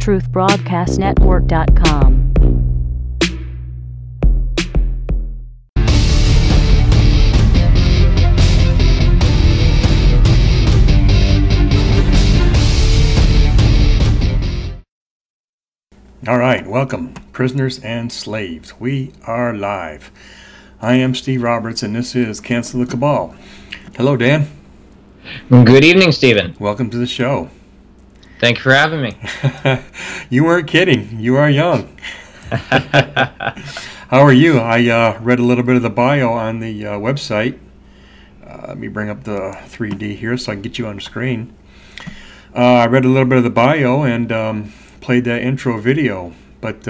truthbroadcastnetwork.com. All right, welcome, prisoners and slaves. We are live. I am Steve Roberts, and this is Cancel the Cabal. Hello, Dan. Good evening, Stephen. Welcome to the show. Thank you for having me. You weren't kidding. You are young. How are you? I read a little bit of the bio on the website. Let me bring up the 3D here so I can get you on the screen. I read a little bit of the bio and played that intro video, but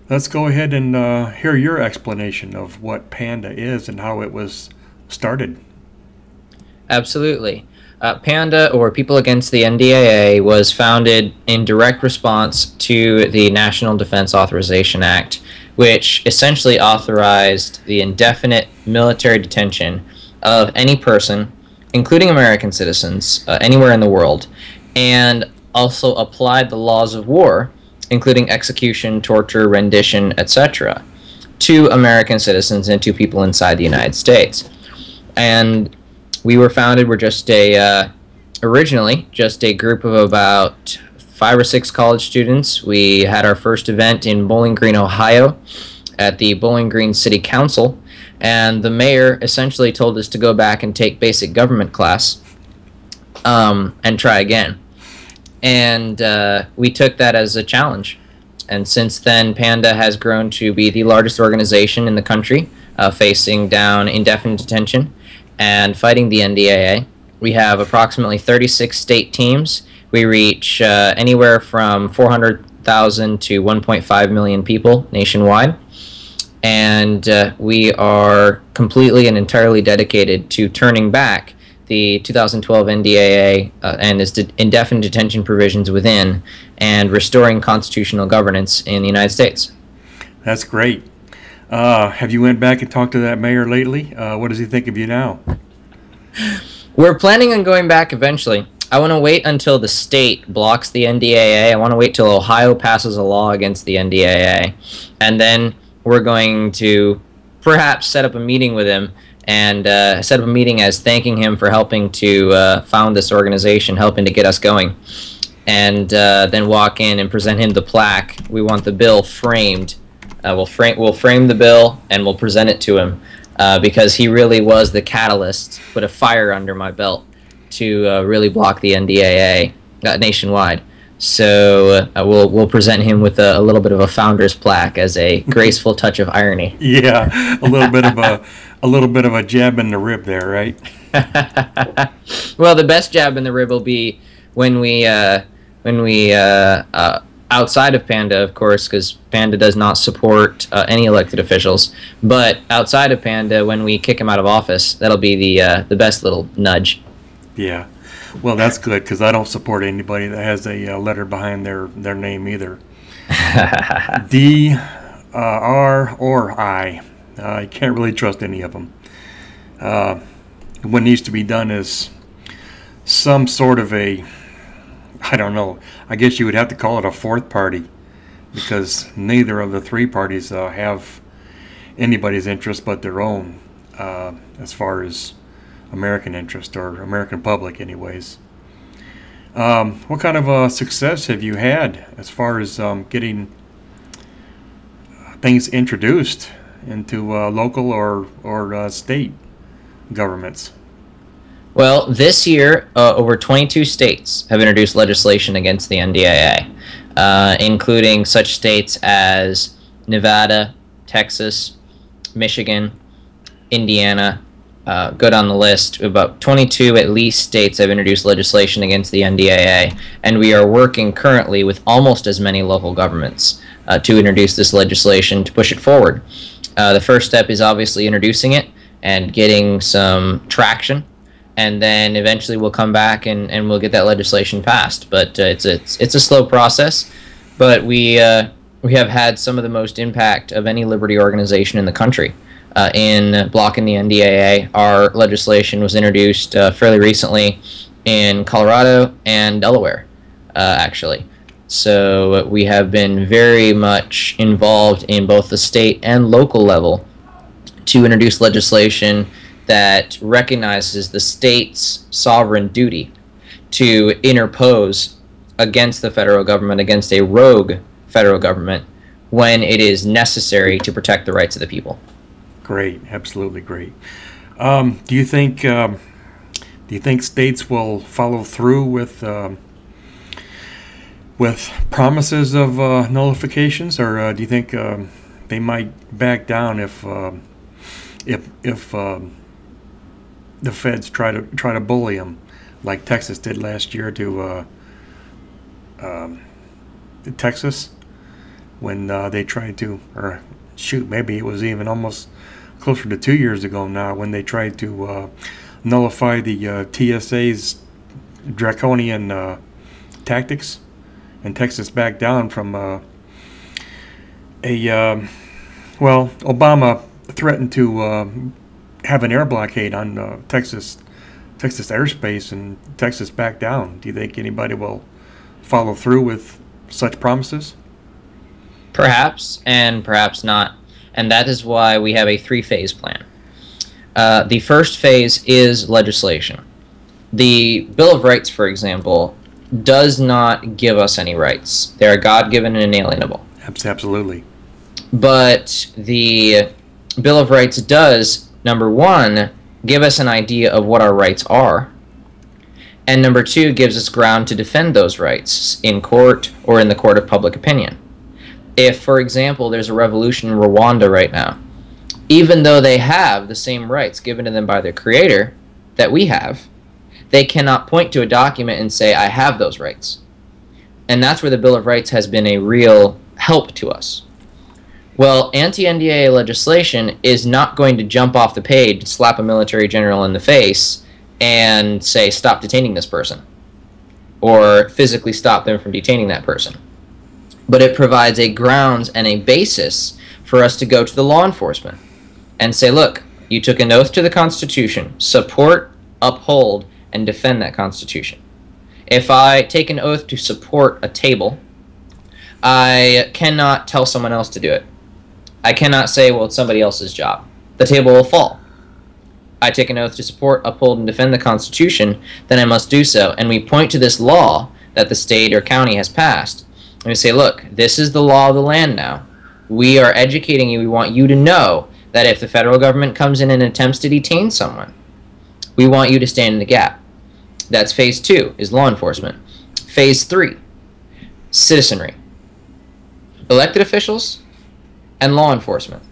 let's go ahead and hear your explanation of what PANDA is and how it was started. Absolutely. PANDA, or People Against the NDAA, was founded in direct response to the National Defense Authorization Act, which essentially authorized the indefinite military detention of any person, including American citizens, anywhere in the world, and also applied the laws of war, including execution, torture, rendition, etc., to American citizens and to people inside the United States. And we were founded, we're just originally just a group of about 5 or 6 college students. We had our first event in Bowling Green, Ohio, at the Bowling Green City Council, and the mayor essentially told us to go back and take basic government class and try again. And we took that as a challenge. And since then, PANDA has grown to be the largest organization in the country, facing down indefinite detention and fighting the NDAA. We have approximately 36 state teams. We reach anywhere from 400,000 to 1.5 million people nationwide. And we are completely and entirely dedicated to turning back the 2012 NDAA and its indefinite detention provisions within, and restoring constitutional governance in the United States. That's great. Have you went back and talked to that mayor lately? What does he think of you now? We're planning on going back eventually. I want to wait until the state blocks the NDAA. I want to wait till Ohio passes a law against the NDAA. And then we're going to perhaps set up a meeting with him and set up a meeting as thanking him for helping to found this organization, helping to get us going. And then walk in and present him the plaque. We want the bill framed. We'll frame the bill and we'll present it to him because he really was the catalyst, put a fire under my belt to really block the NDAA nationwide. So we'll present him with a little bit of a founder's plaque as a graceful touch of irony. Yeah, a little bit of a jab in the rib there, right? Well, the best jab in the rib will be when we outside of PANDA, of course, because PANDA does not support any elected officials. But outside of PANDA, when we kick him out of office, that'll be the best little nudge. Yeah, well, that's good because I don't support anybody that has a letter behind their name either. D, R, or I. I can't really trust any of them. What needs to be done is some sort of I don't know, I guess you would have to call it a fourth party, because neither of the 3 parties have anybody's interest but their own, as far as American interest, or American public anyways. What kind of success have you had as far as getting things introduced into local or state governments? Well, this year, over 22 states have introduced legislation against the NDAA, including such states as Nevada, Texas, Michigan, Indiana. Go down the list. About 22 at least states have introduced legislation against the NDAA, and we are working currently with almost as many local governments to introduce this legislation, to push it forward. The first step is obviously introducing it and getting some traction, and then eventually we'll come back and we'll get that legislation passed. But it's a slow process, but we have had some of the most impact of any liberty organization in the country in blocking the NDAA. Our legislation was introduced fairly recently in Colorado and Delaware, actually. So we have been very much involved in both the state and local level to introduce legislation that recognizes the state's sovereign duty to interpose against the federal government, against a rogue federal government, when it is necessary to protect the rights of the people. Great, absolutely great. Do you think states will follow through with promises of nullifications, or do you think they might back down if the feds try to bully them, like Texas did last year to Texas when they tried to, or shoot, maybe it was even almost closer to 2 years ago now, when they tried to nullify the TSA's draconian tactics, and Texas backed down from Obama threatened to have an air blockade on Texas airspace, and Texas backed down. Do you think anybody will follow through with such promises? Perhaps, and perhaps not. And that is why we have a three-phase plan. The first phase is legislation. The Bill of Rights, for example, does not give us any rights. They are God-given and inalienable. Absolutely. But the Bill of Rights does, number one, give us an idea of what our rights are, and number two, gives us ground to defend those rights in court or in the court of public opinion. If, for example, there's a revolution in Rwanda right now, even though they have the same rights given to them by their creator that we have, they cannot point to a document and say, I have those rights. And that's where the Bill of Rights has been a real help to us. Well, anti-NDAA legislation is not going to jump off the page, slap a military general in the face, and say, stop detaining this person, or physically stop them from detaining that person. But it provides a grounds and a basis for us to go to the law enforcement and say, look, you took an oath to the Constitution, support, uphold, and defend that Constitution. If I take an oath to support a table, I cannot tell someone else to do it. I cannot say, well, it's somebody else's job. The table will fall. I take an oath to support, uphold, and defend the Constitution, then I must do so. And we point to this law that the state or county has passed. And we say, look, this is the law of the land now. We are educating you. We want you to know that if the federal government comes in and attempts to detain someone, we want you to stand in the gap. That's phase 2, is law enforcement. Phase 3, citizenry. Elected officials and law enforcement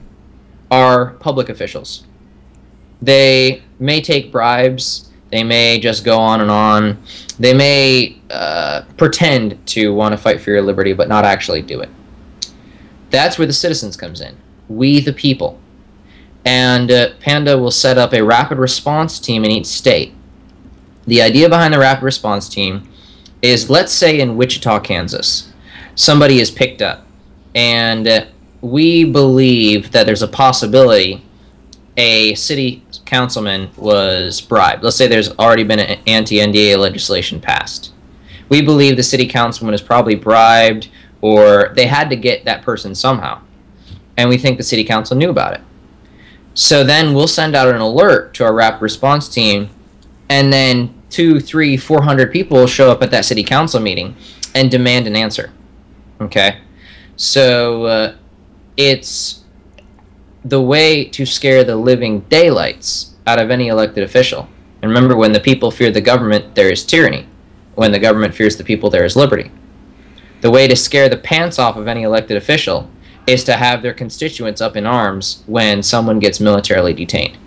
are public officials. They may take bribes. They may just go on and on. They may pretend to want to fight for your liberty, but not actually do it. That's where the citizens comes in. We, the people. And PANDA will set up a rapid response team in each state. The idea behind the rapid response team is, let's say in Wichita, Kansas, somebody is picked up, and we believe that there's a possibility a city councilman was bribed. Let's say there's already been an anti-NDAA legislation passed. We believe the city councilman is probably bribed, or they had to get that person somehow. And we think the city council knew about it. So then we'll send out an alert to our rapid response team, and then 200, 300, 400 people will show up at that city council meeting and demand an answer. Okay? So it's the way to scare the living daylights out of any elected official. And remember, when the people fear the government, there is tyranny. When the government fears the people, there is liberty. The way to scare the pants off of any elected official is to have their constituents up in arms when someone gets militarily detained.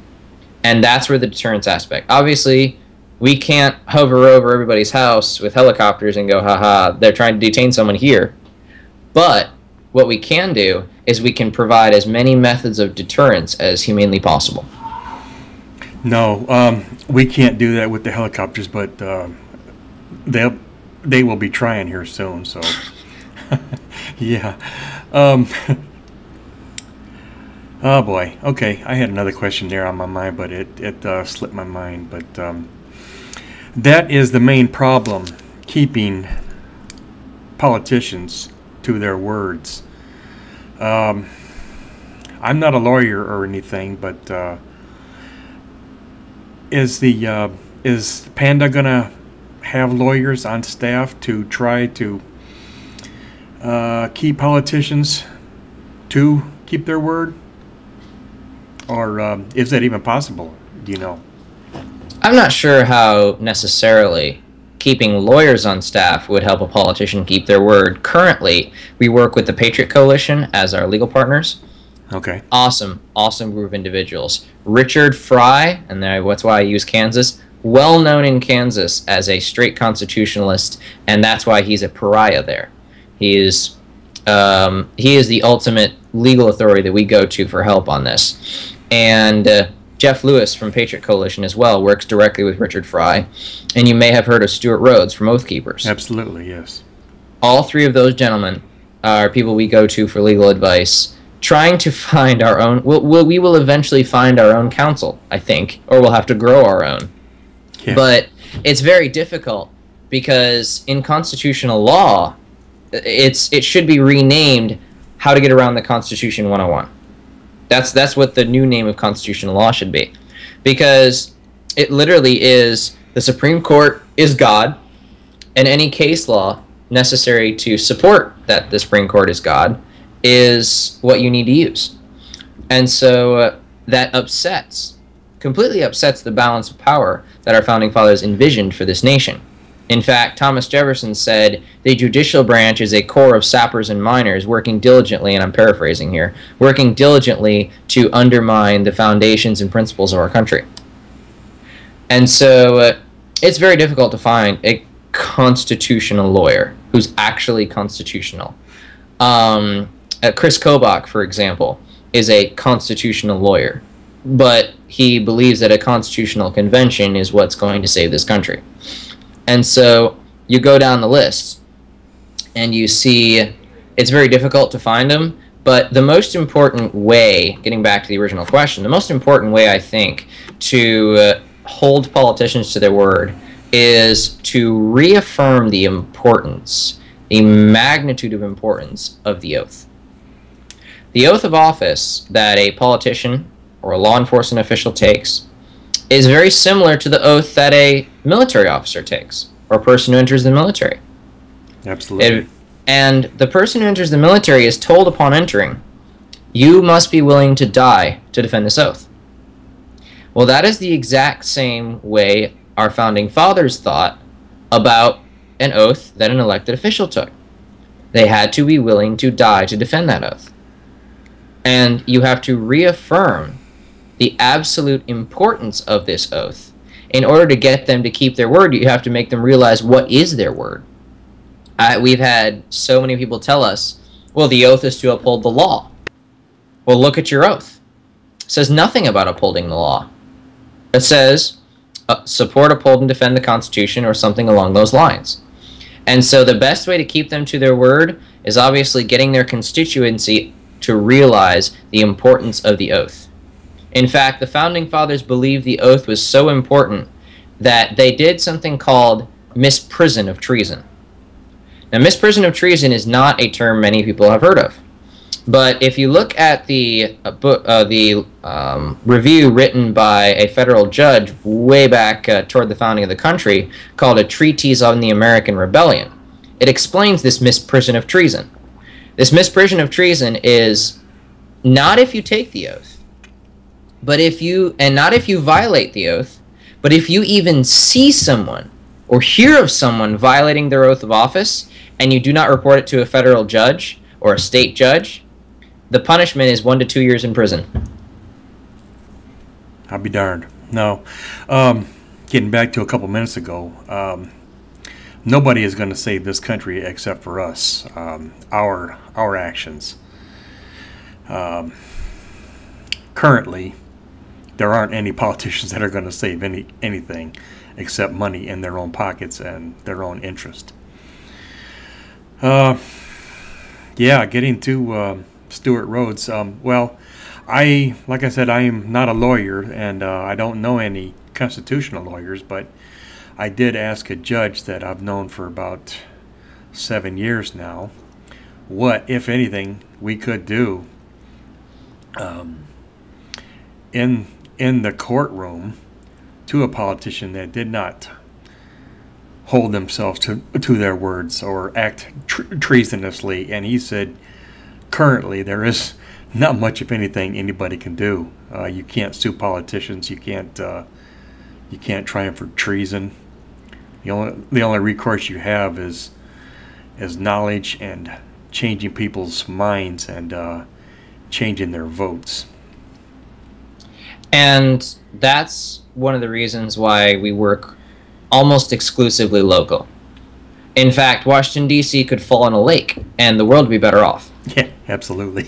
And that's where the deterrence aspect. Obviously, we can't hover over everybody's house with helicopters and go, haha, they're trying to detain someone here. But what we can do is we can provide as many methods of deterrence as humanly possible. No, we can't do that with the helicopters, but they will be trying here soon. So, yeah. Oh boy. Okay, I had another question there on my mind, but it slipped my mind. But that is the main problem, keeping politicians to their words. I'm not a lawyer or anything, but is PANDA gonna have lawyers on staff to try to keep politicians to keep their word, or is that even possible? Do you know? I'm not sure how necessarily keeping lawyers on staff would help a politician keep their word. Currently, we work with the Patriot Coalition as our legal partners. Okay. Awesome group of individuals. Richard Fry, and that's why I use Kansas, well known in Kansas as a straight constitutionalist, and that's why he's a pariah there. He is the ultimate legal authority that we go to for help on this. And Jeff Lewis from Patriot Coalition as well works directly with Richard Fry, and you may have heard of Stuart Rhodes from Oath Keepers. Absolutely, yes. All three of those gentlemen are people we go to for legal advice, trying to find our own. We will eventually find our own counsel, I think, or we'll have to grow our own. Yeah. But it's very difficult because in constitutional law, it should be renamed How to Get Around the Constitution 101. That's what the new name of constitutional law should be, because it literally is the Supreme Court is God, and any case law necessary to support that the Supreme Court is God is what you need to use. And so that completely upsets the balance of power that our founding fathers envisioned for this nation. In fact, Thomas Jefferson said, the judicial branch is a corps of sappers and miners working diligently, and I'm paraphrasing here, working diligently to undermine the foundations and principles of our country. And so it's very difficult to find a constitutional lawyer who's actually constitutional. Chris Kobach, for example, is a constitutional lawyer, but he believes that a constitutional convention is what's going to save this country. And so you go down the list and you see it's very difficult to find them, but the most important way, getting back to the original question, the most important way I think to hold politicians to their word is to reaffirm the importance, the magnitude of importance of the oath. The oath of office that a politician or a law enforcement official takes is very similar to the oath that a military officer takes, or a person who enters the military. Absolutely. And the person who enters the military is told upon entering, you must be willing to die to defend this oath. Well, that is the exact same way our founding fathers thought about an oath that an elected official took. They had to be willing to die to defend that oath. And you have to reaffirm the absolute importance of this oath. In order to get them to keep their word, you have to make them realize what is their word. We've had so many people tell us, well, the oath is to uphold the law. Well, look at your oath. It says nothing about upholding the law. It says support, uphold, and defend the Constitution, or something along those lines. And so the best way to keep them to their word is obviously getting their constituency to realize the importance of the oath. In fact, the Founding Fathers believed the oath was so important that they did something called misprison of treason. Now, misprison of treason is not a term many people have heard of. But if you look at the review written by a federal judge way back toward the founding of the country called A Treatise on the American Rebellion, it explains this misprison of treason. This misprision of treason is not if you take the oath, but not if you violate the oath, but if you even see someone or hear of someone violating their oath of office and you do not report it to a federal judge or a state judge, the punishment is 1 to 2 years in prison. I'll be darned. No. Getting back to a couple minutes ago, nobody is going to save this country except for us, our actions. Currently, there aren't any politicians that are going to save anything except money in their own pockets and their own interest. Yeah, getting to Stuart Rhodes. Well, like I said, I am not a lawyer, and I don't know any constitutional lawyers, but I did ask a judge that I've known for about 7 years now, what, if anything, we could do in the courtroom to a politician that did not hold themselves to their words or act treasonously. And he said, currently, there is not much, if anything, anybody can do. You can't sue politicians. You can't try them for treason. The only recourse you have is knowledge and changing people's minds and changing their votes. And that's one of the reasons why we work almost exclusively local. In fact, Washington, D.C. could fall in a lake and the world would be better off. Yeah, absolutely.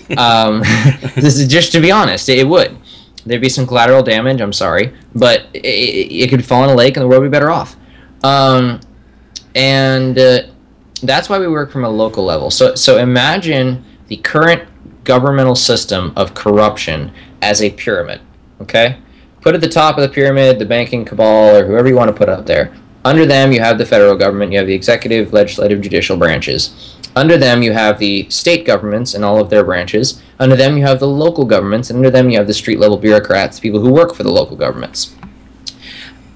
This is just to be honest, it would. There'd be some collateral damage, I'm sorry, but it could fall in a lake and the world would be better off. That's why we work from a local level. So imagine the current governmental system of corruption as a pyramid, okay? Put at the top of the pyramid the banking cabal or whoever you want to put up there. Under them you have the federal government, you have the executive, legislative, judicial branches. Under them you have the state governments and all of their branches. Under them you have the local governments, and under them you have the street-level bureaucrats, people who work for the local governments.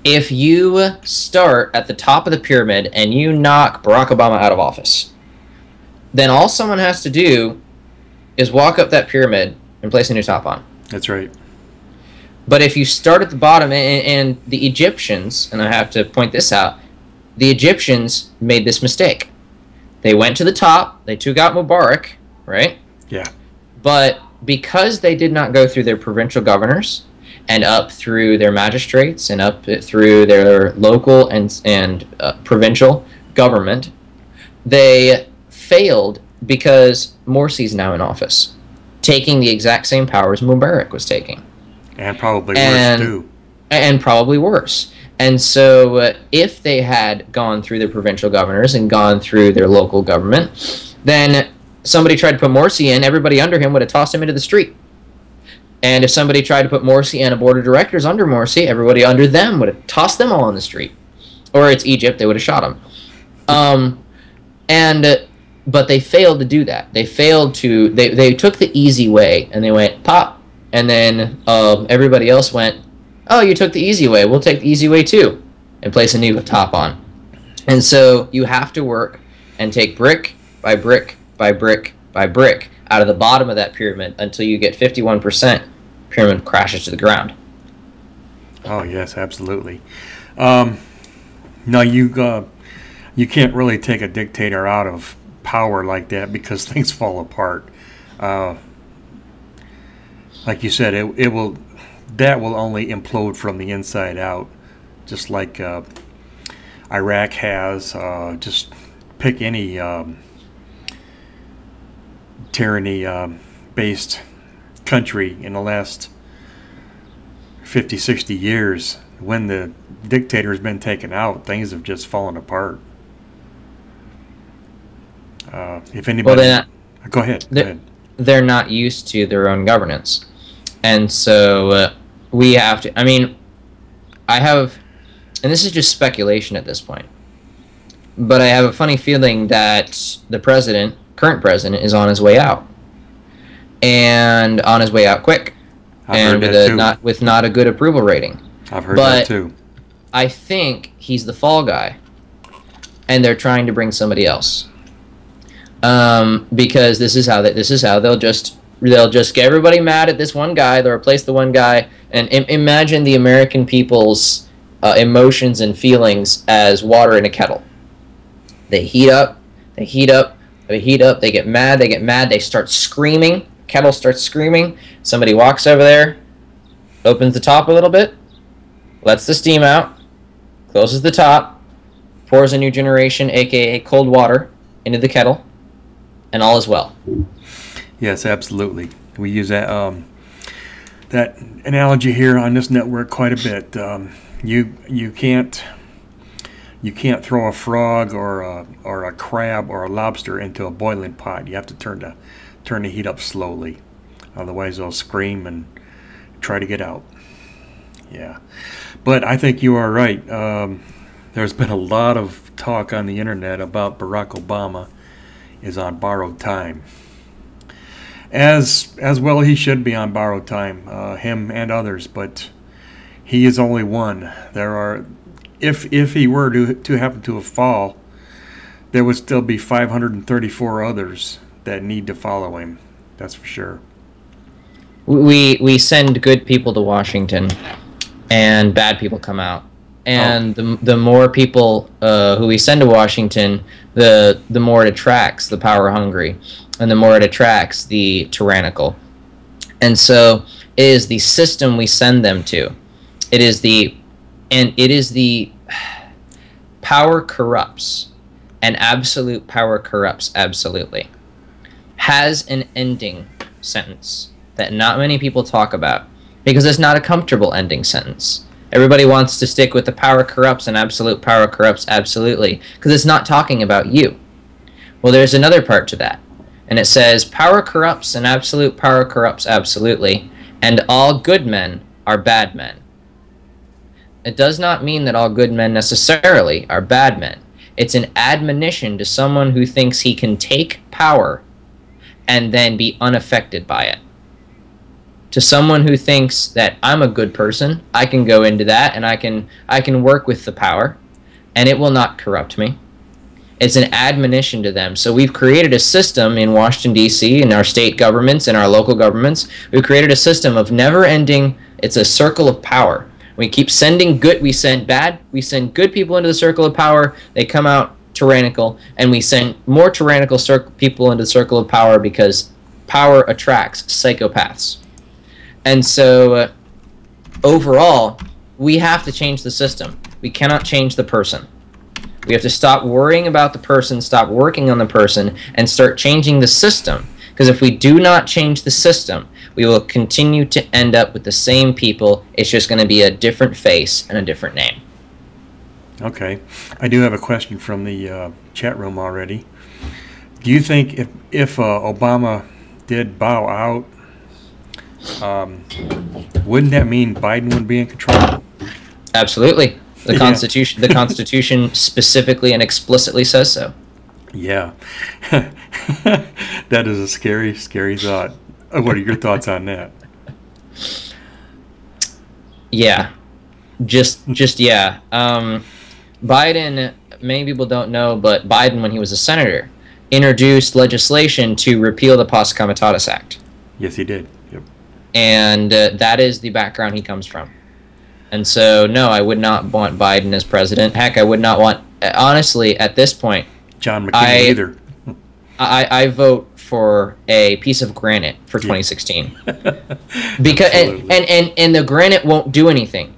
If you start at the top of the pyramid and you knock Barack Obama out of office, then all someone has to do is walk up that pyramid and place a new top on. That's right. But if you start at the bottom, and the Egyptians, and I have to point this out, the Egyptians made this mistake. They went to the top, they took out Mubarak, right? Yeah. But because they did not go through their provincial governors and up through their magistrates and up through their local and provincial government, they failed because Morsi's now in office, taking the exact same powers Mubarak was taking. And probably worse, too. And probably worse. And so if they had gone through their provincial governors and gone through their local government, then somebody tried to put Morsi in, everybody under him would have tossed him into the street. And if somebody tried to put Morsi and a board of directors under Morsi, everybody under them would have tossed them all on the street. Or it's Egypt, they would have shot him. But they failed to do that. They failed to, they took the easy way, and they went, pop, and then everybody else went, oh, you took the easy way, we'll take the easy way too, and place a new top on. And so you have to work and take brick by brick by brick by brick out of the bottom of that pyramid until you get 51%. Pyramid crashes to the ground. Oh yes, absolutely. No, you can't really take a dictator out of power like that because things fall apart. Like you said, that will only implode from the inside out, just like Iraq has. Just pick any tyranny-based country in the last 50, 60 years. When the dictator's been taken out, things have just fallen apart. If anybody... Well, go ahead. They're not used to their own governance. And so we have to... I mean, I have... And this is just speculation at this point. But I have a funny feeling that the president, current president, is on his way out. And on his way out quick. I've heard that too. With not a good approval rating. I've heard that too. I think he's the fall guy. And they're trying to bring somebody else. Because this is how they'll just get everybody mad at this one guy. They'll replace the one guy, and imagine the American people's emotions and feelings as water in a kettle. They heat up, they heat up, they heat up. They get mad, they start screaming. Kettle starts screaming. Somebody walks over there, opens the top a little bit, lets the steam out, closes the top, pours a new generation, aka cold water, into the kettle. And all is well. Yes, absolutely. We use that that analogy here on this network quite a bit. You can't throw a frog or a crab or a lobster into a boiling pot. You have to turn the heat up slowly, otherwise they'll scream and try to get out. Yeah, but I think you are right. There's been a lot of talk on the internet about Barack Obama is on borrowed time. As well, he should be on borrowed time, him and others, but he is only one. There are, if he were to happen to fall, there would still be 534 others that need to follow him. That's for sure. We send good people to Washington, and bad people come out. And the more people who we send to Washington, the more it attracts the power hungry, and the more it attracts the tyrannical. And so it is the system we send them to. It is the power corrupts, and absolute power corrupts absolutely. Has an ending sentence that not many people talk about, because it's not a comfortable ending sentence. Everybody wants to stick with the power corrupts and absolute power corrupts absolutely, because it's not talking about you. Well, there's another part to that, and it says power corrupts and absolute power corrupts absolutely, and all good men are bad men. It does not mean that all good men necessarily are bad men. It's an admonition to someone who thinks he can take power and then be unaffected by it. To someone who thinks that I'm a good person, I can go into that and I can work with the power, and it will not corrupt me. It's an admonition to them. So we've created a system in Washington, D.C., in our state governments, in our local governments. We've created a system of never-ending, it's a circle of power. We keep sending good, we send good people into the circle of power, they come out tyrannical, and we send more tyrannical people into the circle of power because power attracts psychopaths. And so, overall, we have to change the system. We cannot change the person. We have to stop worrying about the person, stop working on the person, and start changing the system. Because if we do not change the system, we will continue to end up with the same people. It's just going to be a different face and a different name. Okay. I do have a question from the chat room already. Do you think if Obama did bow out, wouldn't that mean Biden would be in control? Absolutely. The Constitution, the Constitution specifically and explicitly says so. Yeah. That is a scary, scary thought. What are your thoughts on that? Yeah. Just yeah. Biden, many people don't know, but Biden, when he was a senator, introduced legislation to repeal the Pars Comitatus Act. Yes, he did. Yep. And that is the background he comes from. And so, no, I would not want Biden as president. Heck, I would not want, honestly, at this point, John McCain either. I vote for a piece of granite for 2016. Because and the granite won't do anything.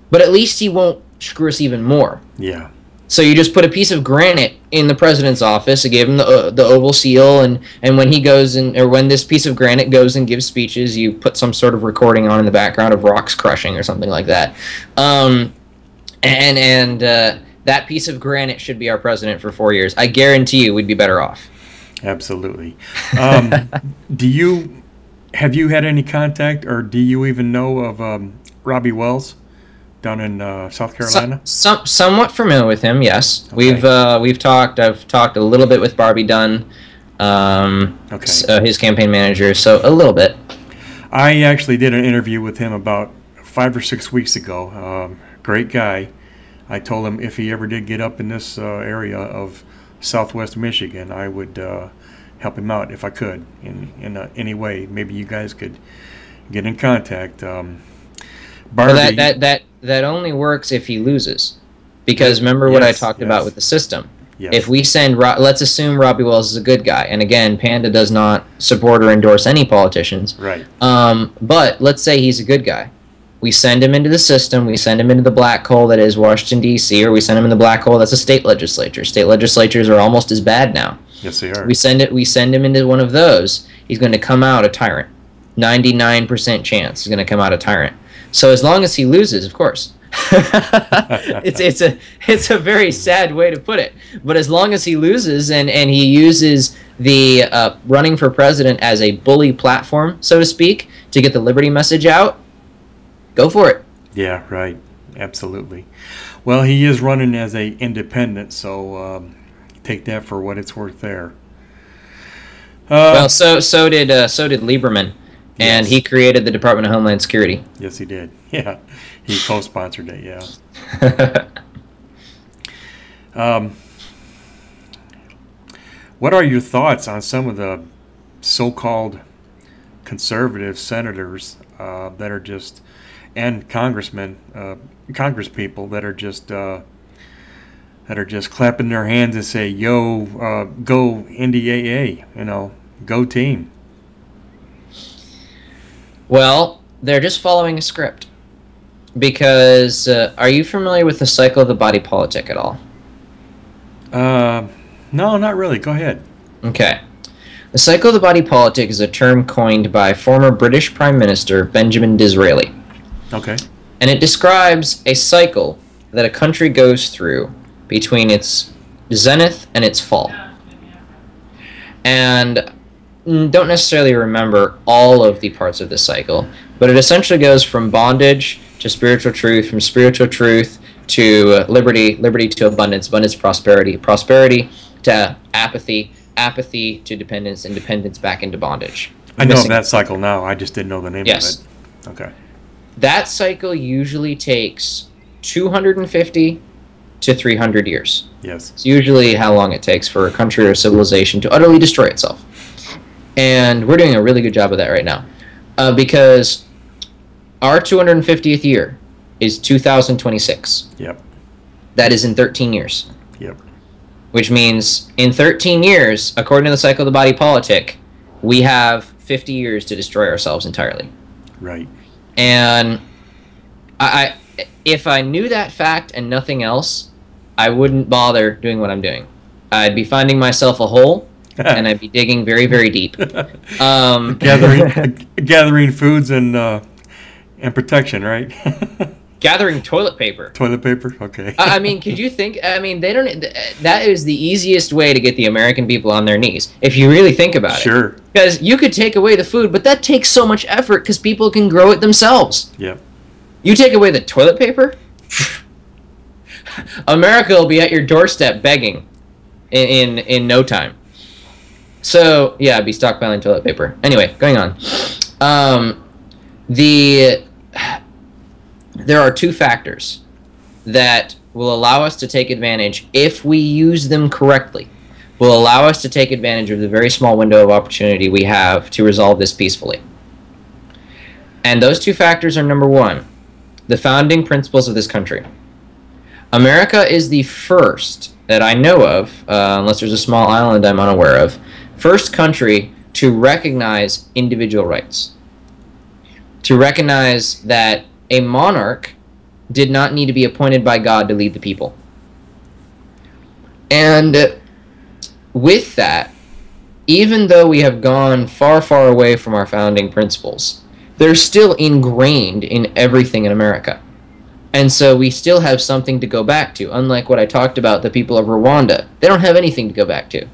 But at least he won't screw us even more. Yeah. So you just put a piece of granite in the president's office and give him the oval seal, and when he goes or when this piece of granite goes and gives speeches, you put some sort of recording on in the background of rocks crushing or something like that. That piece of granite should be our president for 4 years. I guarantee you we'd be better off. Absolutely. Have you had any contact, or do you even know of Robbie Wells down in South Carolina? Somewhat familiar with him, yes. Okay. We've talked. I've talked a little bit with Barbie Dunn, his campaign manager, so a little bit. I actually did an interview with him about 5 or 6 weeks ago. Great guy. I told him if he ever did get up in this area of Southwest Michigan, I would help him out if I could in any way. Maybe you guys could get in contact. Barbie, well, that only works if he loses, because remember what I talked about with the system. Yes. If we send, let's assume Robbie Wells is a good guy, and again, PANDA does not support or endorse any politicians. Right. But let's say he's a good guy. We send him into the system. We send him into the black hole that is Washington, D.C., or we send him in the black hole that's a state legislature. State legislatures are almost as bad now. Yes, they are. We send him into one of those. He's going to come out a tyrant. 99% chance he's going to come out a tyrant. So as long as he loses, of course. it's a very sad way to put it. But as long as he loses and he uses the running for president as a bully platform, so to speak, to get the liberty message out, go for it. Yeah, right. Absolutely. Well, he is running as a independent, so take that for what it's worth there. Well, so did Lieberman, and Yes. he created the Department of Homeland Security. Yes, he did. Yeah, he co-sponsored it. Yeah. What are your thoughts on some of the so-called conservative senators that are just, and congressmen, congresspeople that are just clapping their hands and say, "Yo, go NDAA," go team. Well, they're just following a script. Because, are you familiar with the cycle of the body politic at all? No, not really. Go ahead. Okay. The cycle of the body politic is a term coined by former British Prime Minister Benjamin Disraeli. Okay. And it describes a cycle that a country goes through between its zenith and its fall. And don't necessarily remember all of the parts of this cycle, but it essentially goes from bondage to spiritual truth, from spiritual truth to liberty, liberty to abundance, abundance to prosperity, prosperity to apathy, apathy to dependence, and dependence back into bondage. I know of that cycle now. I just didn't know the name Yes. of it. Okay. That cycle usually takes 250 to 300 years. Yes. It's usually how long it takes for a country or a civilization to utterly destroy itself. And we're doing a really good job of that right now. Because our 250th year is 2026. Yep. That is in 13 years. Yep. Which means in 13 years, according to the cycle of the body politic, we have 50 years to destroy ourselves entirely. Right. And if I knew that fact and nothing else, I wouldn't bother doing what I'm doing. I'd be finding myself a hole, and I'd be digging very, very deep. Gathering foods and protection, right? Gathering toilet paper. Toilet paper? Okay. I mean, could you think? I mean, they don't. That is the easiest way to get the American people on their knees, if you really think about it. Sure. Because you could take away the food, but that takes so much effort because people can grow it themselves. Yep. You take away the toilet paper, America will be at your doorstep begging in no time. So yeah, I'd be stockpiling toilet paper. Anyway, going on. There are two factors that will allow us to take advantage, if we use them correctly, will allow us to take advantage of the very small window of opportunity we have to resolve this peacefully. And those two factors are, number one, the founding principles of this country. America is the first that I know of, unless there's a small island I'm unaware of, first country to recognize individual rights. To recognize that a monarch did not need to be appointed by God to lead the people. And with that, even though we have gone far, far away from our founding principles, they're still ingrained in everything in America. And so we still have something to go back to. Unlike what I talked about, the people of Rwanda, they don't have anything to go back to.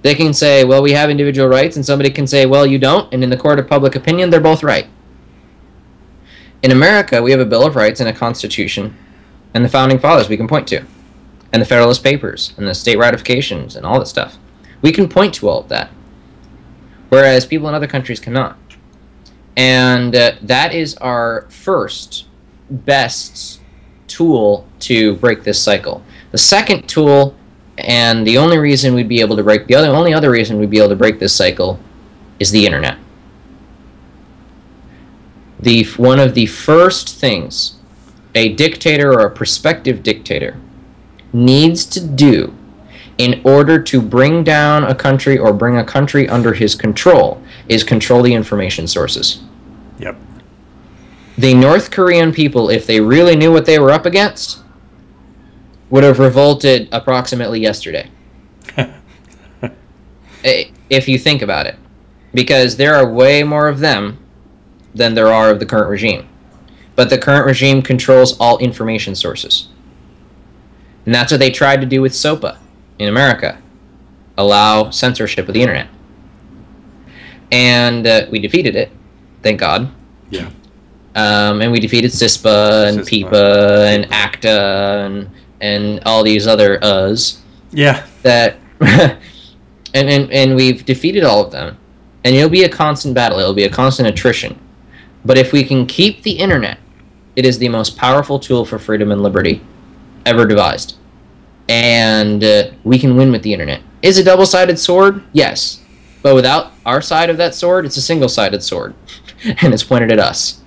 They can say, well, we have individual rights, and somebody can say, well, you don't, and in the court of public opinion, they're both right. In America, we have a Bill of Rights and a Constitution, and the Founding Fathers we can point to, and the Federalist Papers, and the state ratifications, and all that stuff. We can point to all of that, whereas people in other countries cannot. And that is our first, best tool to break this cycle. The second tool, and the only reason we'd be able to break, the only other reason we'd be able to break this cycle, is the internet. One of the first things a dictator or a prospective dictator needs to do in order to bring down a country or bring a country under his control is control the information sources. Yep. The North Korean people, if they really knew what they were up against, would have revolted approximately yesterday. If you think about it. Because there are way more of them than there are of the current regime. But the current regime controls all information sources. And that's what they tried to do with SOPA in America. Allow censorship of the internet. And we defeated it, thank God. Yeah. And we defeated CISPA and PIPA and ACTA and all these other uhs. Yeah. That and we've defeated all of them. And it'll be a constant battle. It'll be a constant attrition. But if we can keep the internet, it is the most powerful tool for freedom and liberty ever devised. And we can win with the internet. Is it a double-sided sword? Yes. But without our side of that sword, it's a single-sided sword. And it's pointed at us.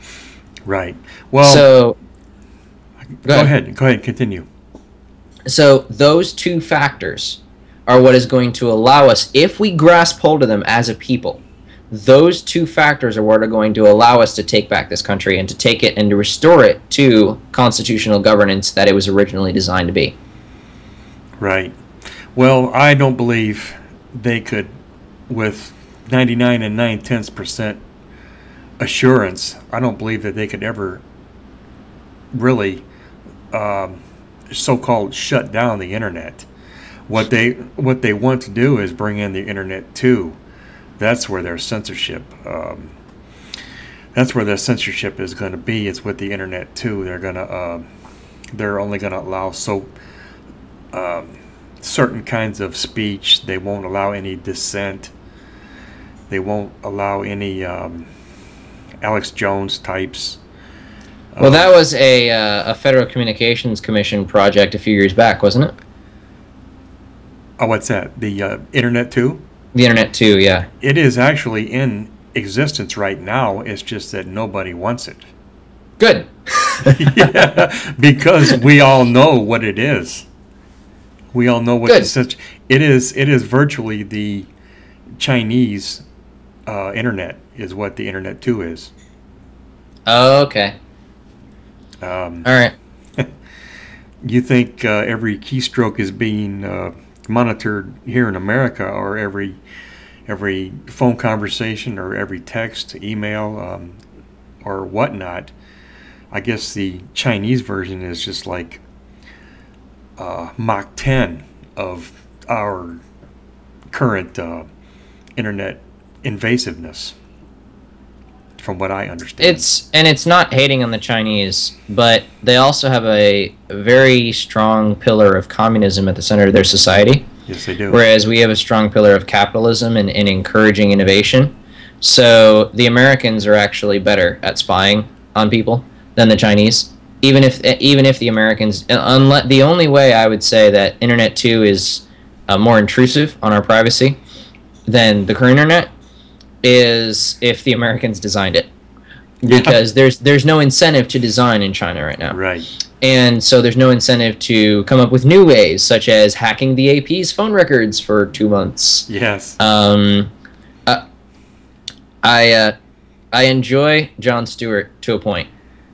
Right. Well, so go ahead, continue. So those two factors are what is going to allow us, if we grasp hold of them as a people, those two factors are what are going to allow us to take back this country and to take it and to restore it to constitutional governance that it was originally designed to be. Right. Well, I don't believe they could, with 99 and 9/10% assurance, I don't believe that they could ever really so-called shut down the internet. What they want to do is bring in the internet too. That's where their censorship. That's where their censorship is going to be. It's with the internet too. They're only going to allow certain kinds of speech. They won't allow any dissent. They won't allow any Alex Jones types. Well, that was a Federal Communications Commission project a few years back, wasn't it? Oh, what's that? The internet too? The internet too, yeah. It is actually in existence right now. It's just that nobody wants it. Good. Yeah, because we all know what it is. We all know what it is. It is virtually the Chinese internet is what the internet too is. Oh, okay. All right. You think every keystroke is being monitored here in America, or every phone conversation, or every text, email, or whatnot? I guess the Chinese version is just like Mach 10 of our current internet invasiveness, from what I understand. It's not hating on the Chinese, but they also have a very strong pillar of communism at the center of their society. Yes, they do. Whereas we have a strong pillar of capitalism and encouraging innovation. So the Americans are actually better at spying on people than the Chinese. Even if the Americans, the only way I would say that Internet 2 is more intrusive on our privacy than the current internet is if the Americans designed it, because there's no incentive to design in China right now, right? And so there's no incentive to come up with new ways, such as hacking the AP's phone records for 2 months. Yes. I enjoy Jon Stewart to a point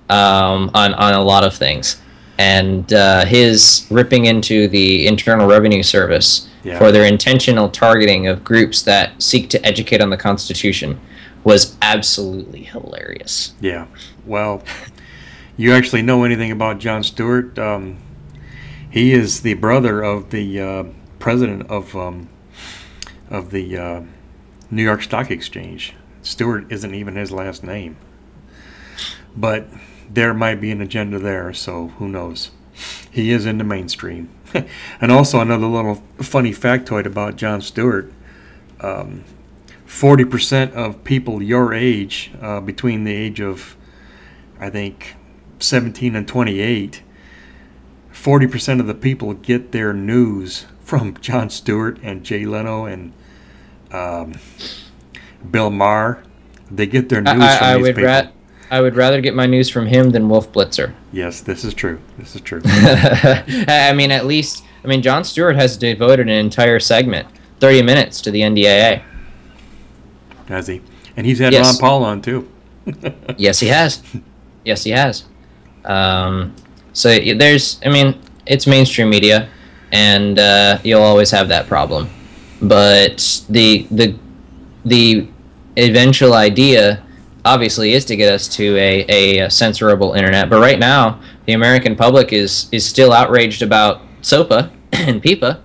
on a lot of things, and his ripping into the Internal Revenue Service for their intentional targeting of groups that seek to educate on the Constitution was absolutely hilarious. Yeah. Well, you actually know anything about Jon Stewart? He is the brother of the president of the New York Stock Exchange. Stewart isn't even his last name. But there might be an agenda there, so who knows? He is in the mainstream. And also another little funny factoid about Jon Stewart. 40% of people your age, between the age of, I think, 17 and 28, 40% of the people get their news from Jon Stewart and Jay Leno and Bill Maher. They get their news from these people. I would rather get my news from him than Wolf Blitzer. Yes, this is true. This is true. I mean, Jon Stewart has devoted an entire segment, 30 minutes, to the NDAA. Has he? And he's had Ron Paul on, too. Yes, he has. Yes, he has. So it's mainstream media, and you'll always have that problem. But the eventual idea, obviously, is to get us to a censorable internet. But right now, the American public is still outraged about SOPA and PIPA,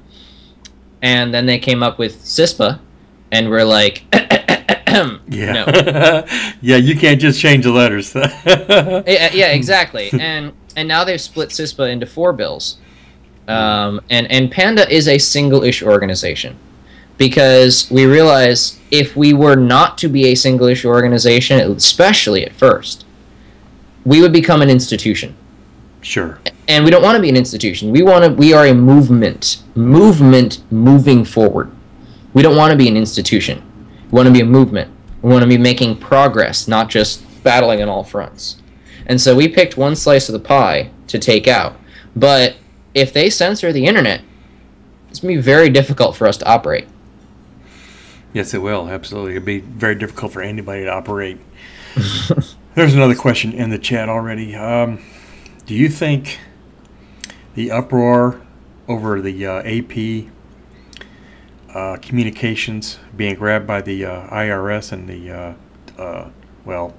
and then they came up with CISPA, and we're like, Yeah. No. Yeah, you can't just change the letters. Yeah, exactly. And now they've split CISPA into 4 bills. And PANDA is a single issue organization, because we realize if we were not to be a single issue organization, especially at first, we would become an institution. Sure. And we don't want to be an institution. We are a movement moving forward. We don't want to be an institution. We want to be a movement. We want to be making progress, not just battling on all fronts. And so we picked one slice of the pie to take out. But if they censor the internet, it's going to be very difficult for us to operate. Yes, it will. Absolutely. It'll be very difficult for anybody to operate. There's another question in the chat already. Do you think the uproar over the AP communications being grabbed by the IRS and the, well,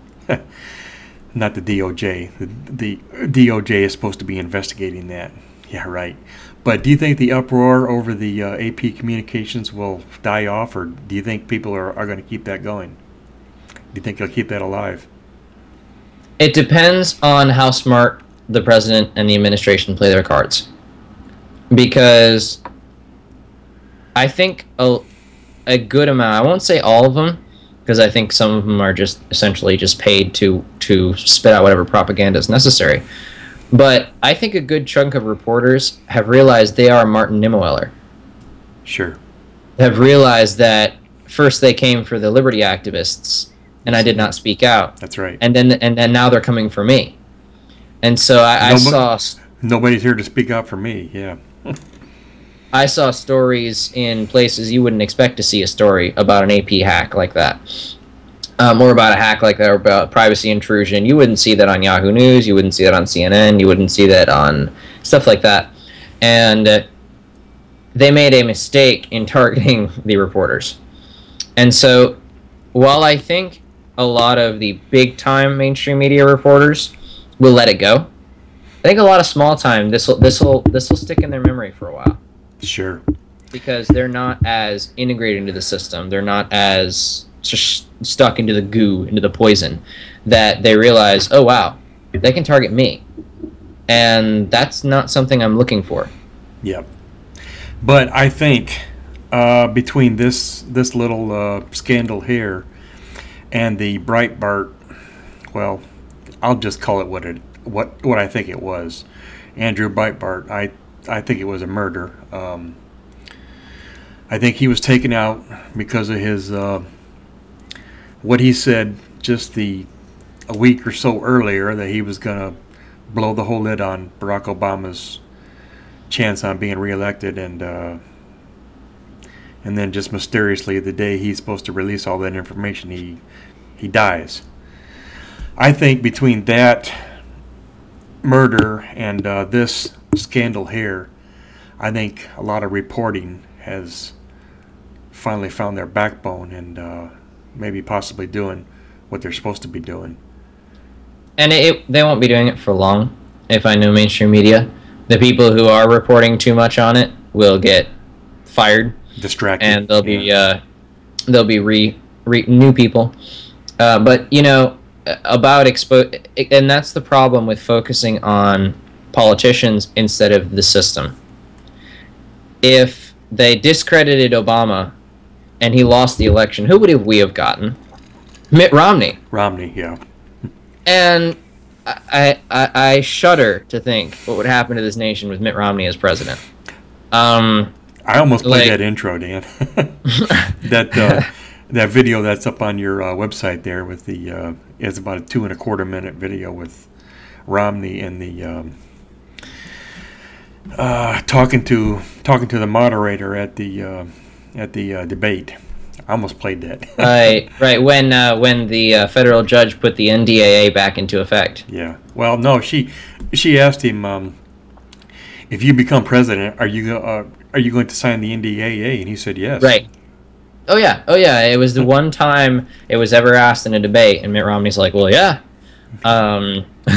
not the DOJ. The DOJ is supposed to be investigating that. Yeah, right. But do you think the uproar over the AP communications will die off, or do you think people are going to keep that going? Do you think they'll keep that alive? It depends on how smart the president and the administration play their cards. Because I think a good amount, I won't say all of them, because I think some of them are just essentially just paid to spit out whatever propaganda is necessary. But I think a good chunk of reporters have realized they are Martin Niemöller. Sure. Have realized that first they came for the liberty activists, and I did not speak out. That's right. And then now they're coming for me. And so I saw... Nobody's here to speak out for me, yeah. I saw stories in places you wouldn't expect to see a story about an AP hack like that. Or about a hack like that, or about privacy intrusion. You wouldn't see that on Yahoo News, you wouldn't see that on CNN, you wouldn't see that on stuff like that. And they made a mistake in targeting the reporters. And so, while I think a lot of the big-time mainstream media reporters will let it go, I think a lot of small-time, this will stick in their memory for a while. Sure. Because they're not as integrated into the system. They're not as just stuck into the goo, into the poison, that they realize, oh wow, they can target me. And that's not something I'm looking for. Yep. But I think between this little scandal here and the Breitbart, well, I'll just call it what I think it was. Andrew Breitbart, I think it was a murder. I think he was taken out because of his what he said just a week or so earlier, that he was going to blow the whole lid on Barack Obama's chance on being reelected, and then just mysteriously the day he's supposed to release all that information, he dies. I think between that murder and this scandal here, I think a lot of reporting has finally found their backbone and maybe possibly doing what they're supposed to be doing. And they won't be doing it for long. If I know mainstream media, the people who are reporting too much on it will get fired, distracted, and they'll be new people. But you know, about and that's the problem with focusing on politicians instead of the system. If they discredited Obama and he lost the election, who would we have gotten? Mitt Romney. Romney, yeah. And I shudder to think what would happen to this nation with Mitt Romney as president. I almost played that intro, Dan. that video that's up on your website there with the it's about a 2.25 minute video with Romney and the talking to the moderator at the debate. I almost played that. right. When the federal judge put the NDAA back into effect. Yeah. Well, no, she asked him, if you become president, are you going to sign the NDAA? And he said yes. Right. Oh yeah. It was the one time it was ever asked in a debate, and Mitt Romney's like, well, yeah.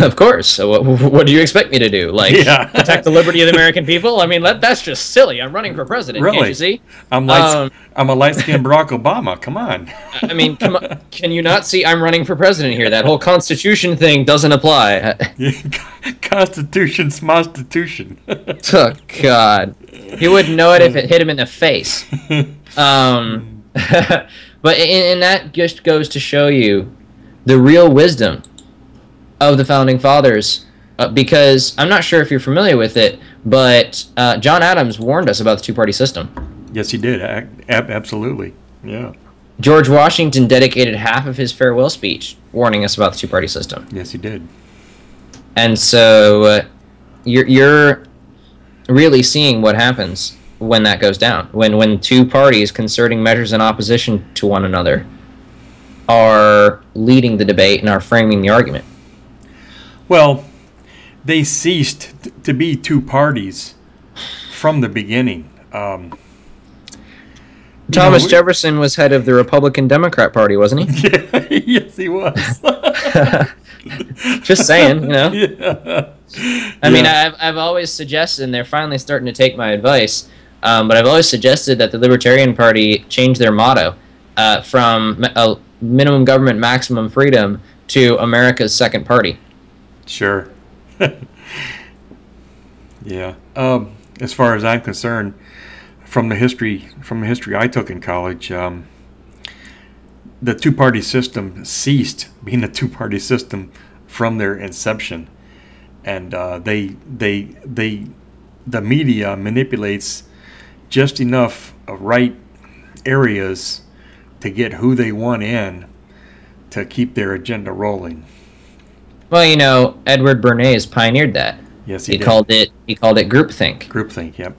Of course. So what do you expect me to do? Like, protect the liberty of the American people? I mean, that's just silly. I'm running for president. Really? Can't you see? I'm a light-skinned Barack Obama. Come on. I mean, come on. Can you not see I'm running for president here? That whole Constitution thing doesn't apply. Constitution, Smostitution. Oh, God. He wouldn't know it if it hit him in the face. But and that just goes to show you the real wisdom of the Founding Fathers, because I'm not sure if you're familiar with it, but John Adams warned us about the two-party system. Yes, he did. Absolutely. Yeah. George Washington dedicated half of his farewell speech warning us about the two-party system. Yes, he did. And so you're really seeing what happens when that goes down, when two parties concerting measures in opposition to one another are leading the debate and are framing the argument. Well, they ceased to be two parties from the beginning. Thomas Jefferson was head of the Republican Democrat Party, wasn't he? Yeah, yes, he was. Just saying, you know. Yeah. I mean, I've always suggested, and they're finally starting to take my advice, but I've always suggested that the Libertarian Party change their motto from minimum government, maximum freedom to America's second party. Sure. Yeah. As far as I'm concerned, from the history I took in college, the two-party system ceased being a two-party system from their inception, and the media manipulates just enough right areas to get who they want in to keep their agenda rolling. Well, you know, Edward Bernays pioneered that. Yes, he did. Called it groupthink. Groupthink, yep.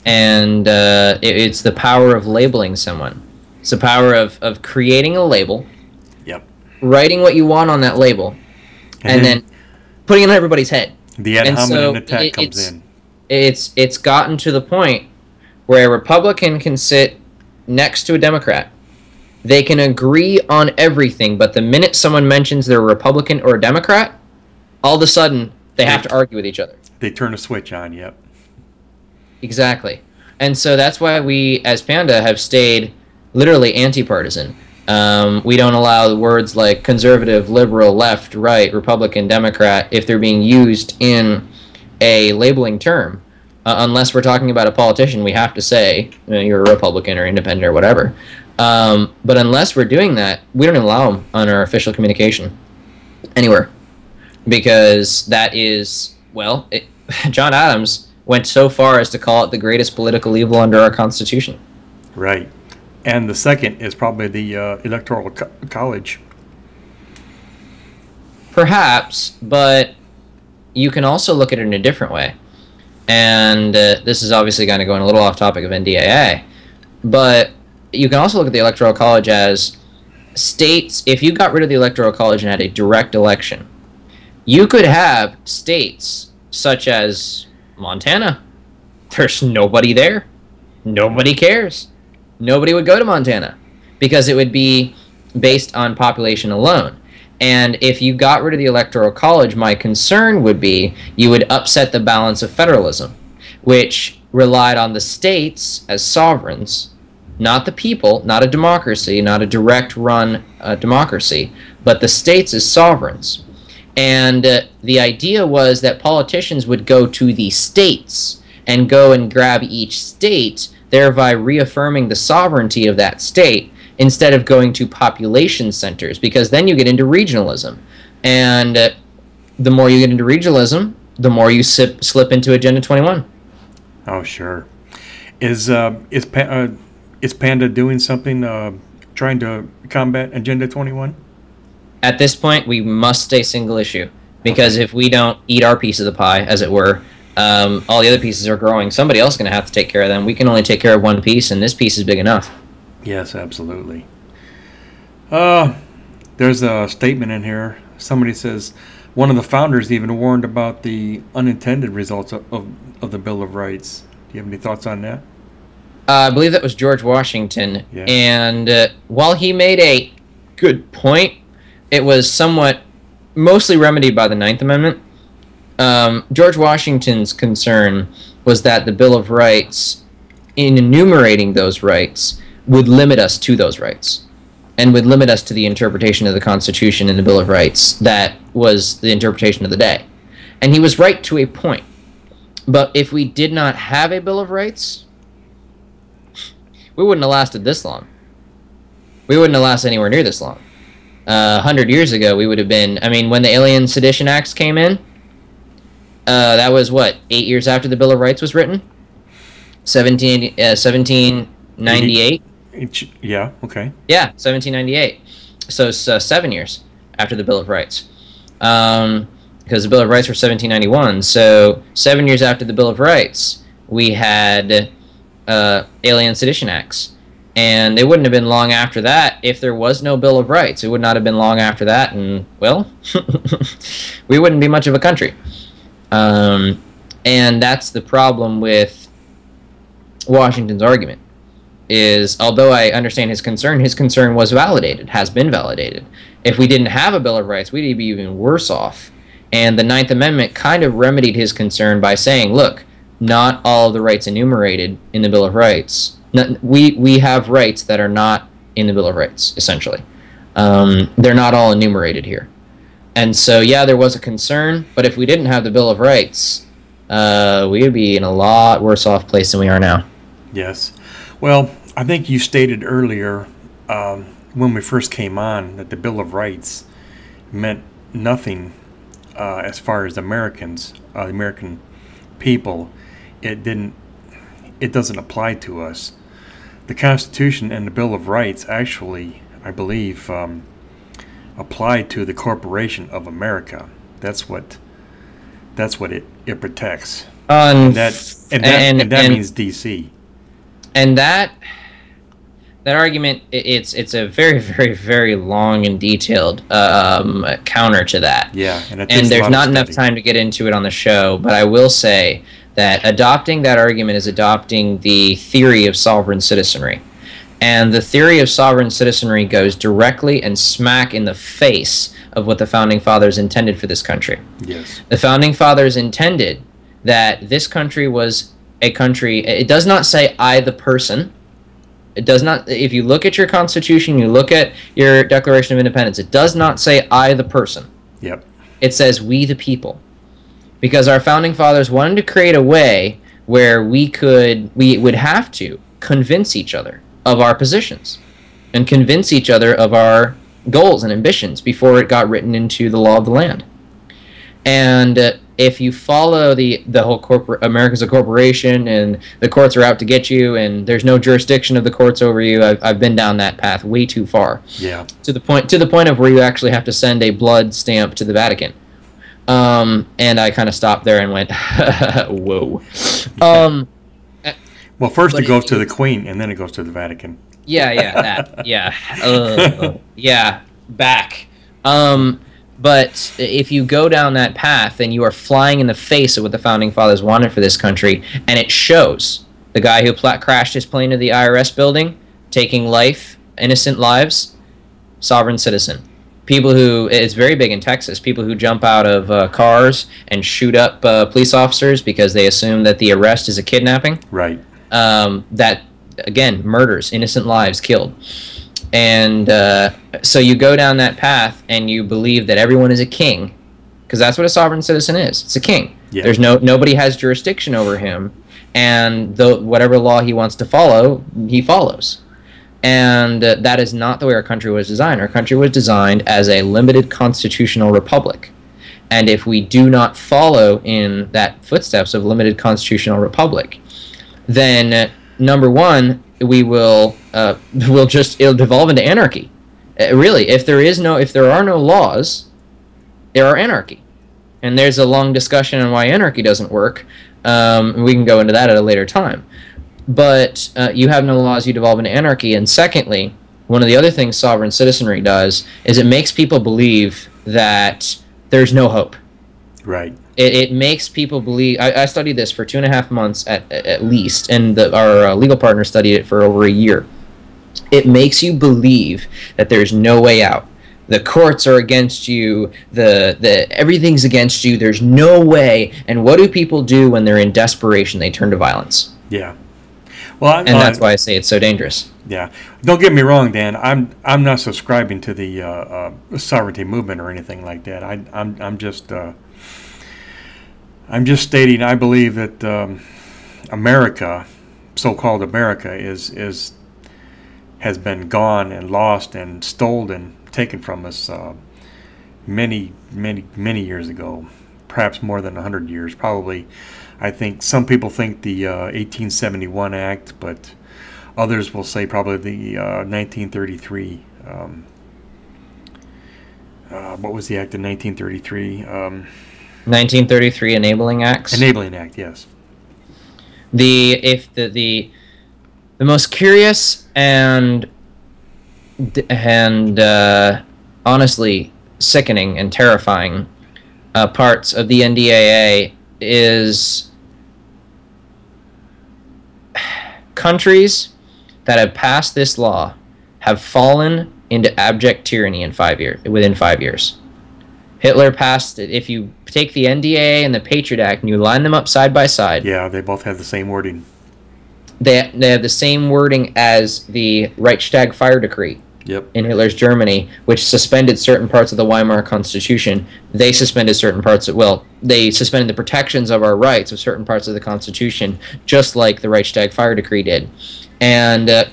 And it's the power of labeling someone. It's the power of creating a label. Yep. Writing what you want on that label, and then putting it in everybody's head. The ad hominem attack comes in. It's gotten to the point where a Republican can sit next to a Democrat. They can agree on everything, but the minute someone mentions they're a Republican or a Democrat, all of a sudden they have to argue with each other. They turn a switch on, yep. Exactly. And so that's why we, as PANDA, have stayed literally anti-partisan. We don't allow words like conservative, liberal, left, right, Republican, Democrat, if they're being used in a labeling term. Unless we're talking about a politician, we have to say, you know, you're a Republican or independent or whatever. But unless we're doing that, we don't allow them on our official communication anywhere. Because that is, well, John Adams went so far as to call it the greatest political evil under our Constitution. Right. And the second is probably the Electoral College. Perhaps, but you can also look at it in a different way. And this is obviously going to go in a little off topic of NDAA. But you can also look at the Electoral College as states. If you got rid of the Electoral College and had a direct election, you could have states such as Montana. There's nobody there. Nobody cares. Nobody would go to Montana because it would be based on population alone. And if you got rid of the Electoral College, my concern would be you would upset the balance of federalism, which relied on the states as sovereigns, not the people, not a democracy, not a direct run democracy, but the states as sovereigns. And the idea was that politicians would go to the states and go and grab each state, thereby reaffirming the sovereignty of that state instead of going to population centers, because then you get into regionalism. And the more you get into regionalism, the more you slip into Agenda 21. Oh, sure. Is PANDA doing something trying to combat Agenda 21? At this point, we must stay single issue, because if we don't eat our piece of the pie, as it were, all the other pieces are growing. Somebody else is going to have to take care of them. We can only take care of one piece, and this piece is big enough. Yes, absolutely. There's a statement in here. Somebody says one of the founders even warned about the unintended results of the Bill of Rights. Do you have any thoughts on that? I believe that was George Washington. Yeah. And while he made a good point, it was somewhat mostly remedied by the Ninth Amendment. George Washington's concern was that the Bill of Rights, in enumerating those rights, would limit us to those rights, and would limit us to the interpretation of the Constitution and the Bill of Rights that was the interpretation of the day. And he was right to a point. But if we did not have a Bill of Rights, we wouldn't have lasted this long. We wouldn't have lasted anywhere near this long. 100 years ago, we would have been... I mean, when the Alien Sedition Acts came in, that was, what, 8 years after the Bill of Rights was written? 1798? Yeah, okay. Yeah, 1798. So it's 7 years after the Bill of Rights. Because the Bill of Rights were 1791. So 7 years after the Bill of Rights, we had Alien Sedition Acts. And it wouldn't have been long after that if there was no Bill of Rights. It would not have been long after that, and, well, we wouldn't be much of a country. And that's the problem with Washington's argument, is although I understand his concern was validated, has been validated. If we didn't have a Bill of Rights, we'd be even worse off. And the Ninth Amendment kind of remedied his concern by saying, look, not all of the rights enumerated in the Bill of Rights... We have rights that are not in the Bill of Rights, essentially. They're not all enumerated here. And so, yeah, there was a concern, but if we didn't have the Bill of Rights, we would be in a lot worse off place than we are now. Yes. Well, I think you stated earlier when we first came on that the Bill of Rights meant nothing as far as Americans, the American people. It doesn't apply to us. The Constitution and the Bill of Rights actually, I believe, apply to the corporation of America. That's what it protects. And that means D.C. And that argument, it's a very, very, very long and detailed counter to that. Yeah, and there's not enough time to get into it on the show, but I will say that adopting that argument is adopting the theory of sovereign citizenry. And the theory of sovereign citizenry goes directly and smack in the face of what the Founding Fathers intended for this country. Yes. The Founding Fathers intended that this country was a country... It does not say, I the person. It does not... If you look at your Constitution, you look at your Declaration of Independence, it does not say, I the person. Yep. It says, we the people. Because our Founding Fathers wanted to create a way where we would have to convince each other of our positions and convince each other of our goals and ambitions before it got written into the law of the land. And if you follow the whole America's a corporation and the courts are out to get you and there's no jurisdiction of the courts over you, I've been down that path way too far. Yeah. To the point of where you actually have to send a blood stamp to the Vatican. And I kind of stopped there and went, whoa. Well, first it goes to the Queen, and then it goes to the Vatican. Back. But if you go down that path, then you are flying in the face of what the Founding Fathers wanted for this country, and it shows. The guy who crashed his plane into the IRS building, taking innocent lives, sovereign citizen. People who, it's very big in Texas, people who jump out of cars and shoot up police officers because they assume that the arrest is a kidnapping. Right. That, again, murders, innocent lives killed. And so you go down that path and you believe that everyone is a king, because that's what a sovereign citizen is. It's a king. Yeah. There's nobody has jurisdiction over him, and whatever law he wants to follow, he follows. And that is not the way our country was designed. Our country was designed as a limited constitutional republic. And if we do not follow in that footsteps of limited constitutional republic, then number one, it'll devolve into anarchy. Really, if there are no laws, there are anarchy. And there's a long discussion on why anarchy doesn't work. We can go into that at a later time. But you have no laws, you devolve into anarchy. And secondly, one of the other things sovereign citizenry does is it makes people believe that there's no hope. Right. It makes people believe... I studied this for 2.5 months at least, and our legal partner studied it for over a year. It makes you believe that there's no way out. The courts are against you. The everything's against you. There's no way. And what do people do when they're in desperation? They turn to violence. Yeah. Well, And that's why I say it's so dangerous. Yeah. Don't get me wrong, Dan. I'm not subscribing to the sovereignty movement or anything like that. I'm just stating I believe that America, so-called America, has been gone and lost and stolen, taken from us many years ago, perhaps more than 100 years. Probably, I think some people think the 1871 Act, but others will say probably the 1933. What was the act in 1933? 1933 Enabling Acts. Enabling Act, yes. The most curious and honestly sickening and terrifying parts of the NDAA is countries that have passed this law have fallen into abject tyranny within 5 years. Hitler passed it. If you take the NDAA and the Patriot Act and you line them up side by side, yeah, they both have the same wording. They have the same wording as the Reichstag fire decree. Yep. In Hitler's Germany, which suspended certain parts of the Weimar Constitution. They suspended certain parts they suspended the protections of our rights of certain parts of the Constitution, just like the Reichstag fire decree did. And the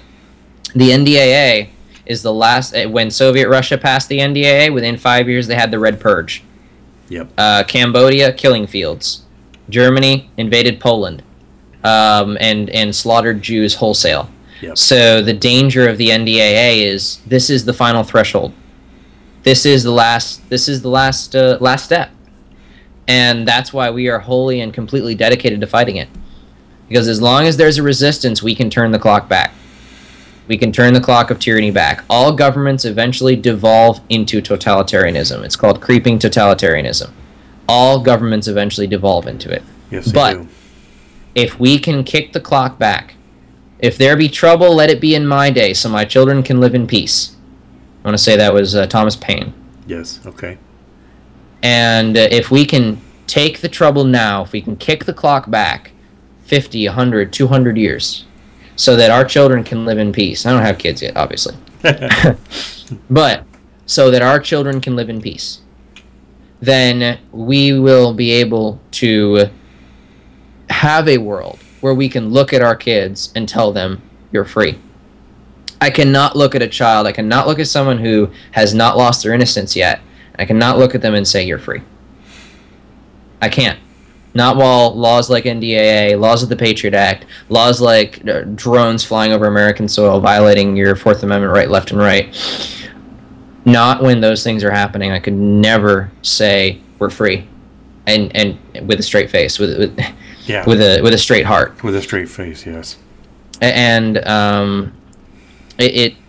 NDAA is the last. When Soviet Russia passed the NDAA, within 5 years they had the Red Purge. Yep. Cambodia, killing fields. Germany invaded Poland, and slaughtered Jews wholesale. Yep. So the danger of the NDAA is this is the final threshold. This is the last step. And that's why we are wholly and completely dedicated to fighting it. Because as long as there's a resistance, we can turn the clock back. We can turn the clock of tyranny back. All governments eventually devolve into totalitarianism. It's called creeping totalitarianism. All governments eventually devolve into it. Yes, they do. If we can kick the clock back, if there be trouble, let it be in my day, so my children can live in peace. I want to say that was Thomas Paine. Yes, okay. And if we can take the trouble now, if we can kick the clock back 50, 100, 200 years, so that our children can live in peace. I don't have kids yet, obviously. But so that our children can live in peace, then we will be able to have a world where we can look at our kids and tell them, you're free. I cannot look at a child, I cannot look at someone who has not lost their innocence yet, I cannot look at them and say, you're free. I can't. Not while laws like NDAA, laws of the Patriot Act, laws like drones flying over American soil, violating your Fourth Amendment right, left, and right. Not when those things are happening. I could never say, we're free. And with a straight face, with a straight heart, with a straight face, yes. And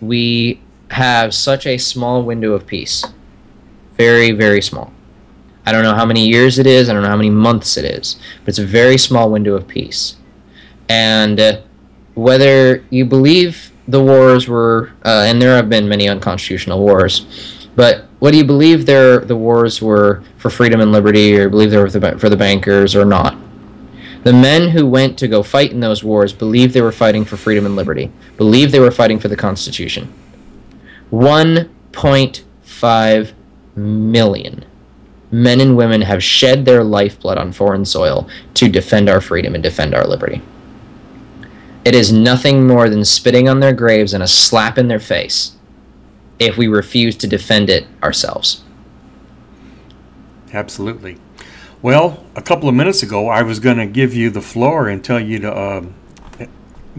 we have such a small window of peace, very, very small. I don't know how many years it is. I don't know how many months it is, but it's a very small window of peace. And whether you believe the wars were, and there have been many unconstitutional wars, but whether you believe the wars were for freedom and liberty, or believe they were for the bankers or not, the men who went to go fight in those wars believed they were fighting for freedom and liberty, believed they were fighting for the Constitution. 1.5 million men and women have shed their lifeblood on foreign soil to defend our freedom and defend our liberty. It is nothing more than spitting on their graves and a slap in their face if we refuse to defend it ourselves. Absolutely. Well, a couple of minutes ago, I was going to give you the floor and tell you to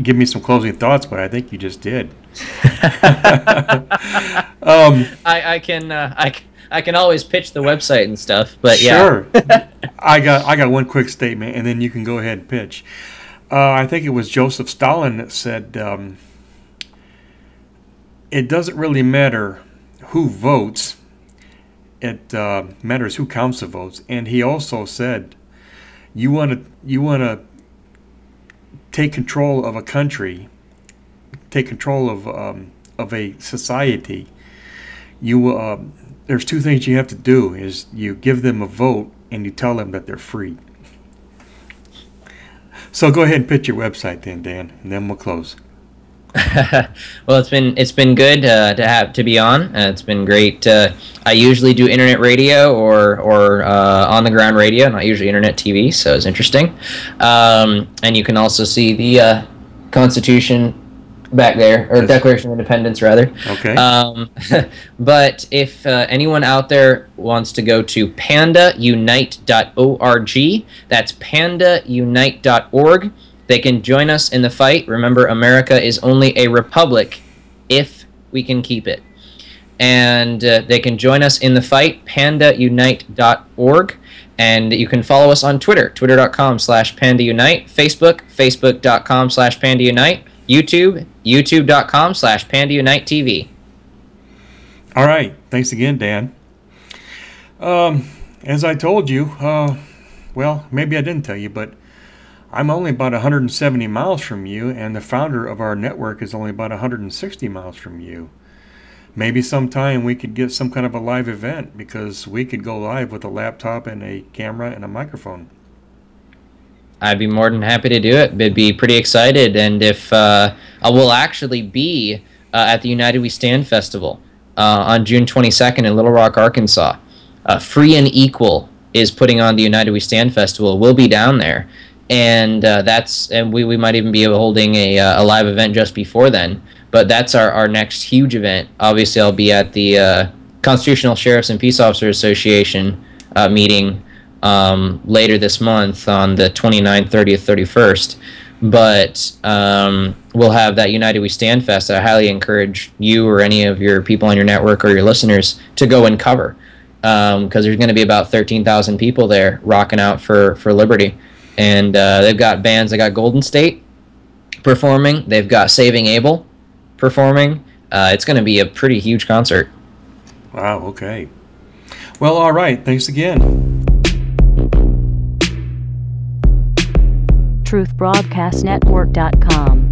give me some closing thoughts, but I think you just did. I can always pitch the website and stuff, but yeah. Sure. I got one quick statement, and then you can go ahead and pitch. I think it was Joseph Stalin that said, it doesn't really matter who votes. It matters who counts the votes. And he also said, you want to take control of a country, take control of a society. there's two things you have to do: is you give them a vote and you tell them that they're free. So go ahead and pitch your website then, Dan, and then we'll close. Well, it's been good to be on. It's been great. I usually do internet radio or on the ground radio, not usually internet TV. So it's interesting. And you can also see the Constitution back there, or Declaration of Independence, rather. Okay. But if anyone out there wants to go to pandaunite.org, that's pandaunite.org. They can join us in the fight. Remember, America is only a republic if we can keep it. And they can join us in the fight, pandaunite.org. And you can follow us on Twitter, twitter.com/pandaunite, Facebook, facebook.com/pandaunite, YouTube, youtube.com/pandaunitetv. All right. Thanks again, Dan. As I told you, well, maybe I didn't tell you, but I'm only about 170 miles from you, and the founder of our network is only about 160 miles from you. Maybe sometime we could get some kind of a live event, because we could go live with a laptop and a camera and a microphone. I'd be more than happy to do it. I'd be pretty excited. And if I will actually be at the United We Stand Festival on June 22nd in Little Rock, Arkansas. Free and Equal is putting on the United We Stand Festival. We'll be down there. And we might even be holding a live event just before then. But that's our next huge event. Obviously, I'll be at the Constitutional Sheriffs and Peace Officers Association meeting later this month on the 29th, 30th, 31st. But we'll have that United We Stand Fest. I highly encourage you or any of your people on your network or your listeners to go and cover, because there's going to be about 13,000 people there rocking out for liberty. And they've got bands. They got Golden State performing. They've got Saving Abel performing. It's going to be a pretty huge concert. Wow, okay. Well, all right. Thanks again. truthbroadcastnetwork.com.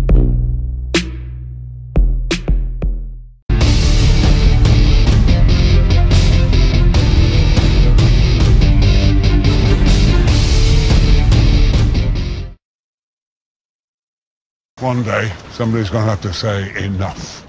One day, somebody's going to have to say enough.